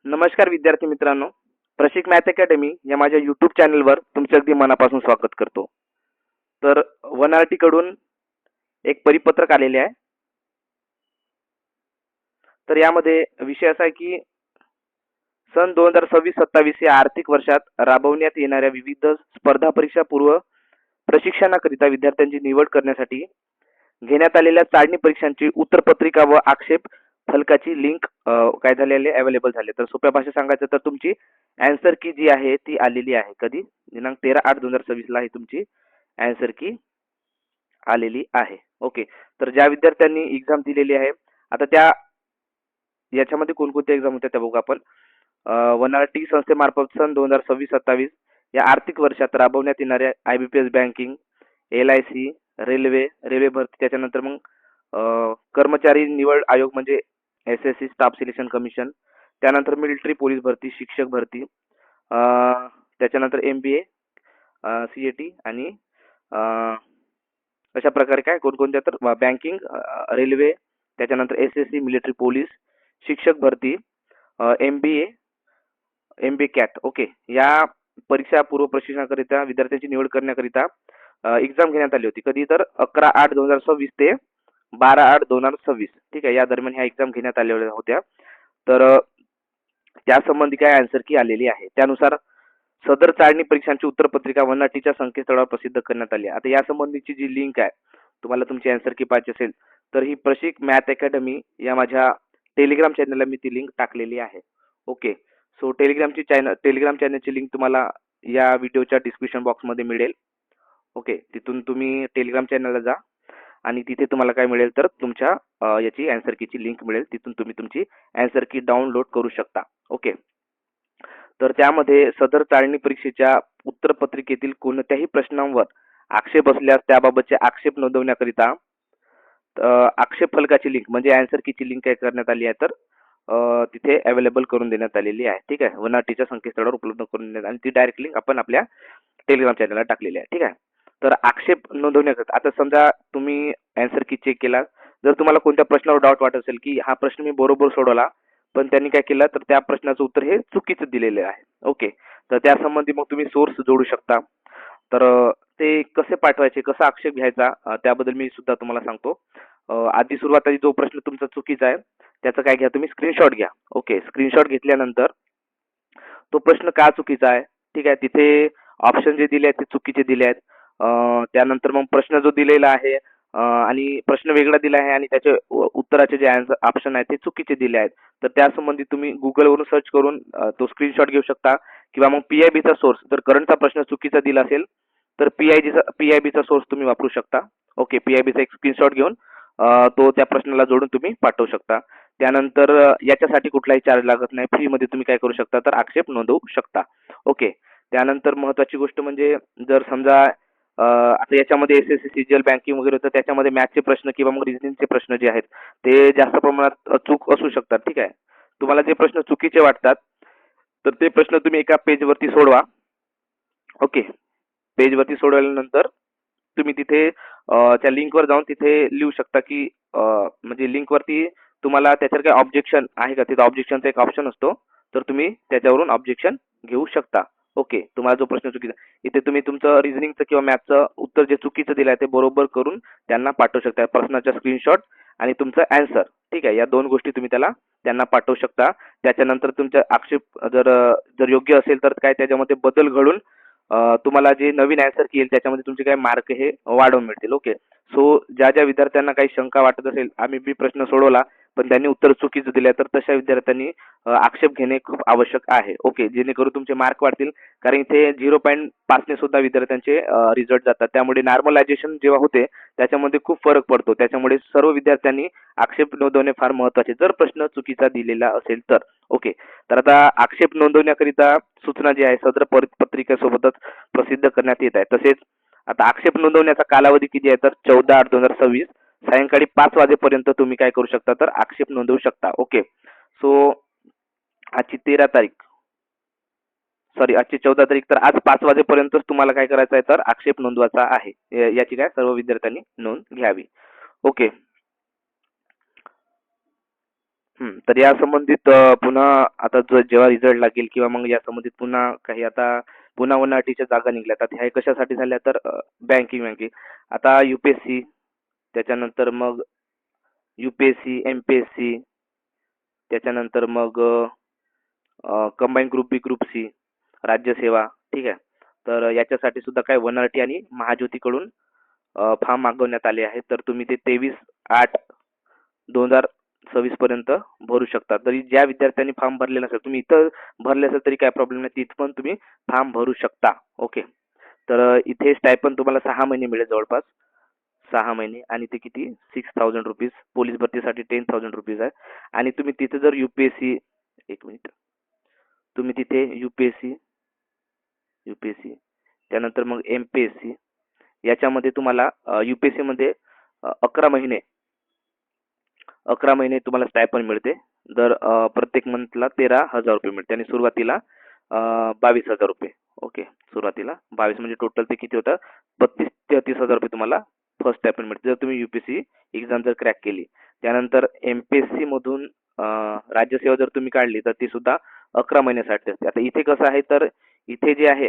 नमस्कार विद्यार्थी मित्रांनो, प्रशिक मॅथ अकॅडमी या माझ्या यूट्यूब चॅनलवर तुमचे अगदी मनापासून स्वागत करतो. तर वनआरटी कडून एक परिपत्रक आलेले आहे. तर यामध्ये विषय असा आहे की सन 2026-27 या आर्थिक वर्षात राबवण्यात येणाऱ्या विविध स्पर्धा परीक्षा पूर्व प्रशिक्षणाकरिता विद्यार्थ्यांची निवड करण्यासाठी घेण्यात आलेल्या चाळणी परीक्षांची उत्तरपत्रिका व आक्षेप फलकाची लिंक काय झालेली अवेलेबल झाले. तर सोप्या भाषेत सांगायचं तर तुमची आन्सर की जी आहे ती आलेली आहे. कधी? दिनांक 13/8/2026 ला ही तुमची आन्सर की आलेली आहे. ओके. तर ज्या विद्यार्थ्यांनी एक्झाम दिलेली आहे, आता त्या याच्यामध्ये कोणकोणत्या एक्झाम होत्या त्या बघू आपण. वनआरटी संस्थेमार्फत सन 2026-27 या आर्थिक वर्षात राबवण्यात येणाऱ्या IBPS बँकिंग, LIC, रेल्वे भरती, त्याच्यानंतर मग कर्मचारी निवड आयोग म्हणजे SSC स्टाफ सिलेक्शन कमिशन, त्यानंतर मिलिटरी पोलीस भरती, शिक्षक भरती, त्याच्यानंतर MBA, CAT आणि अशा प्रकारे काय कोणकोणत्या तर बँकिंग, रेल्वे, त्याच्यानंतर SSC, मिलिटरी पोलीस, शिक्षक भरती, MBA कॅट. ओके. या परीक्षा पूर्व प्रशिक्षणाकरिता विद्यार्थ्यांची निवड करण्याकरिता एक्झाम घेण्यात आली होती. कधी? तर 11/8/2026 ते 12/8/2026. ठीक आहे. या दरम्यान ह्या एक्झाम घेण्यात आलेल्या होत्या. तर त्यासंबंधी काय आन्सर की आलेली आहे. त्यानुसार सदर चाळणी परीक्षांची उत्तरपत्रिका वनआरटीच्या संकेतस्थळावर प्रसिद्ध करण्यात आली आहे. आता यासंबंधीची जी लिंक आहे, तुम्हाला तुमची आन्सर की पाहिजे असेल तर ही प्रशिक मॅथ अकॅडमी या माझ्या टेलिग्राम चॅनलला मी ती लिंक टाकलेली आहे. ओके. सो टेलिग्राम चॅनलची लिंक तुम्हाला या व्हिडिओच्या डिस्क्रिप्शन बॉक्समध्ये मिळेल. ओके. तिथून तुम्ही टेलिग्राम चॅनलला जा आणि तिथे तुम्हाला काय मिळेल तर तुमच्या याची आन्सर कीची लिंक मिळेल. तिथून तुम्ही तुमची आन्सर की डाउनलोड करू शकता. ओके. तर त्यामध्ये सदर चाळणी परीक्षेच्या उत्तरपत्रिकेतील कोणत्याही प्रश्नांवर आक्षेप असल्यास त्याबाबतचे आक्षेप नोंदवण्याकरिता आक्षेप फलकाची लिंक म्हणजे आन्सर कीची लिंक काय करण्यात आली आहे तर तिथे अवेलेबल करून देण्यात आलेली आहे. ठीक आहे. वनआरटीच्या संकेतस्थळावर उपलब्ध करून देण्यात आणि ती डायरेक्ट लिंक आपण आपल्या टेलिग्राम चॅनलला टाकलेली आहे. ठीक आहे. तर आक्षेप नोंदवण्याकरिता आता समजा तुम्ही आन्सर की चेक केला, जर तुम्हाला कोणत्या प्रश्नावर डाऊट वाटत असेल की हा प्रश्न मी बरोबर सोडवला पण त्यांनी काय केलं तर त्या प्रश्नाचं उत्तर हे चुकीचं दिलेलं आहे. ओके. तर त्यासंबंधी मग तुम्ही सोर्स जोडू शकता. तर ते कसे पाठवायचे, कसा आक्षेप घ्यायचा त्याबद्दल मी सुद्धा तुम्हाला सांगतो. आधी सुरुवातीला जो प्रश्न तुमचा चुकीचा आहे त्याचं काय घ्या तुम्ही स्क्रीनशॉट घ्या. ओके. स्क्रीनशॉट घेतल्यानंतर तो प्रश्न का चुकीचा आहे, ठीक आहे, तिथे ऑप्शन जे दिले आहेत ते चुकीचे दिले आहेत. त्यानंतर मग प्रश्न जो दिलेला आहे आणि प्रश्न वेगळा दिला आहे आणि त्याचे उत्तराचे जे आन्सर ऑप्शन आहेत ते चुकीचे दिले आहेत. तर त्यासंबंधी तुम्ही गुगलवरून सर्च करून तो स्क्रीनशॉट घेऊ शकता किंवा मग PIBचा सोर्स, जर करंटचा प्रश्न चुकीचा दिला असेल तर PIBचा सोर्स तुम्ही वापरू शकता. ओके. PIBचा एक स्क्रीनशॉट घेऊन तो त्या प्रश्नाला जोडून तुम्ही पाठवू शकता. त्यानंतर याच्यासाठी कुठलाही चार्ज लागत नाही. फ्रीमध्ये तुम्ही काय करू शकता तर आक्षेप नोंदवू शकता. ओके. त्यानंतर महत्त्वाची गोष्ट म्हणजे जर समजा आता याच्यामध्ये SSC, CGL, बँकिंग वगैरे होतं त्याच्यामध्ये मॅथचे प्रश्न किंवा मग रिझनिंगचे प्रश्न जे आहेत ते जास्त प्रमाणात चूक असू शकतात. ठीक आहे. तुम्हाला जे प्रश्न चुकीचे वाटतात तर ते प्रश्न तुम्ही एका पेजवरती सोडवा. ओके. पेजवरती सोडवल्यानंतर तुम्ही तिथे त्या लिंकवर जाऊन तिथे लिहू शकता की म्हणजे लिंकवरती तुम्हाला त्याच्यावर काही ऑब्जेक्शन आहे का, तिथं ऑब्जेक्शनचा एक ऑप्शन असतो, तर तुम्ही त्याच्यावरून ऑब्जेक्शन घेऊ शकता. ओके. तुम्हाला जो प्रश्न चुकीचा इथे तुम्ही तुमचं रिझनिंगचं किंवा मॅथचं उत्तर जे चुकीचं दिलं आहे ते बरोबर करून त्यांना पाठवू शकता. प्रश्नाचा स्क्रीनशॉट आणि तुमचं आन्सर. ठीक आहे. या दोन गोष्टी तुम्ही त्यांना पाठवू शकता. त्याच्यानंतर तुमचा आक्षेप जर योग्य असेल तर काय त्याच्यामध्ये बदल घडून तुम्हाला जे नवीन आन्सर की येईल त्याच्यामध्ये तुमचे काय मार्क हे वाढवून मिळतील. ओके. सो ज्या विद्यार्थ्यांना काही शंका वाटत असेल आम्ही प्रश्न सोडवला पण त्यांनी उत्तर चुकीचं दिलं तर तशा विद्यार्थ्यांनी आक्षेप घेणे खूप आवश्यक आहे. ओके. जेणेकरून तुमचे मार्क वाढतील, कारण इथे 0.5 ने सुद्धा विद्यार्थ्यांचे रिझल्ट जातात. त्यामुळे नॉर्मलायझेशन जेव्हा होते त्याच्यामध्ये खूप फरक पडतो. त्याच्यामुळे सर्व विद्यार्थ्यांनी आक्षेप नोंदवणे फार महत्त्वाचे जर प्रश्न चुकीचा दिलेला असेल तर. ओके. तर आता आक्षेप नोंदवण्याकरिता सूचना जी आहे सदर पत्रिकेसोबतच प्रसिद्ध करण्यात येत आहे. तसेच आता आक्षेप नोंदवण्याचा कालावधी किती आहे तर 14/8/2026 सायंकाळी 5 वाजेपर्यंत तुम्ही काय करू शकता तर आक्षेप नोंदवू शकता. ओके. सो आजची 13 तारीख, सॉरी आजची 14 तारीख, तर आज 5 वाजेपर्यंतच तुम्हाला काय करायचं आहे तर आक्षेप नोंदवायचा आहे. याची काय सर्व विद्यार्थ्यांनी नोंद घ्यावी. ओके. तर या संबंधित पुन्हा आता जेव्हा रिझल्ट लागेल किंवा मग या संबंधित पुन्हा काही आता पुन्हा उन्हाळ्याच्या जागा निघल्यात. आता ह्या कशासाठी झाल्या तर बँकिंग आता UPSC त्याच्यानंतर मग UPSC, MPSC त्याच्यानंतर मग कंबाईन ग्रुप बी, ग्रुप सी, राज्यसेवा ठीक आहे. तर याच्यासाठी सुद्धा काय वनआरटी आणि महाज्योतीकडून फॉर्म मागवण्यात आले आहेत. तर तुम्ही ते 23/8/2026 पर्यंत भरू शकता. तरी ज्या विद्यार्थ्यांनी फॉर्म भरलेला नसेल, तुम्ही इथं भरले असेल तरी काही प्रॉब्लेम नाही, तिथं पण तुम्ही फॉर्म भरू शकता. ओके. तर इथे स्टायपन तुम्हाला 6 महिने मिळेल जवळपास 6 महिने आणि ते किती 6000 रुपीज. पोलीस भरतीसाठी 10,000 रुपीज आहे. आणि तुम्ही तिथे जर UPSC एक मिनिट तुम्ही तिथे UPSC त्यानंतर मग MPSC याच्यामध्ये तुम्हाला UPSC मध्ये 11 महिने 11 महिने तुम्हाला स्टायपन मिळते. दर प्रत्येक मंथला 13,000 रुपये मिळते आणि सुरुवातीला 22,000 रुपये. ओके. सुरुवातीला 22 म्हणजे टोटल ते किती होतं 32-33,000 रुपये तुम्हाला फर्स्ट स्टायपन मिळते जर तुम्ही UPSC एक्झाम जर क्रॅक केली. त्यानंतर MPSC मधून राज्यसेवा जर तुम्ही काढली तर ती सुद्धा 11 महिन्यासाठी असते. आता इथे कसं आहे तर इथे जे आहे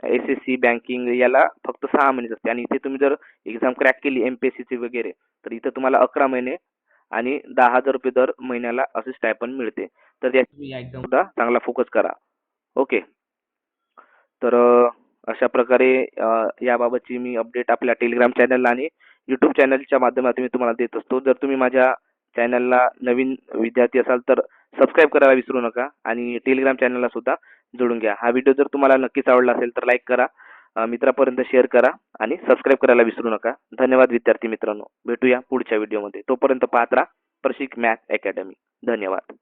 SSC बँकिंग याला फक्त 6 महिनेच असते आणि इथे तुम्ही जर एक्झाम क्रॅक केली MPSC ची वगैरे तर इथं तुम्हाला 11 महिने आणि 10,000 रुपये दर महिन्याला असे स्टायपन मिळते. तर त्याची तुम्ही या एक्झाम सुद्धा चांगला फोकस करा. ओके. तर अशा प्रकारे याबाबतची मी अपडेट आपल्या टेलिग्राम चॅनलला आणि YouTube चॅनलच्या माध्यमातून मी तुम्हाला देत असतो. जर तुम्ही माझ्या चॅनलला नवीन विद्यार्थी असाल तर सबस्क्राईब करायला विसरू नका आणि टेलिग्राम चॅनलला सुद्धा जोडून घ्या. हा व्हिडिओ जर तुम्हाला नक्कीच आवडला असेल तर लाईक करा, मित्रापर्यंत शेअर करा आणि सबस्क्राईब करायला विसरू नका. धन्यवाद विद्यार्थी मित्रांनो. भेटूया पुढच्या व्हिडिओमध्ये. तोपर्यंत पाहत राहा प्रशिक मॅथ अकॅडमी. धन्यवाद.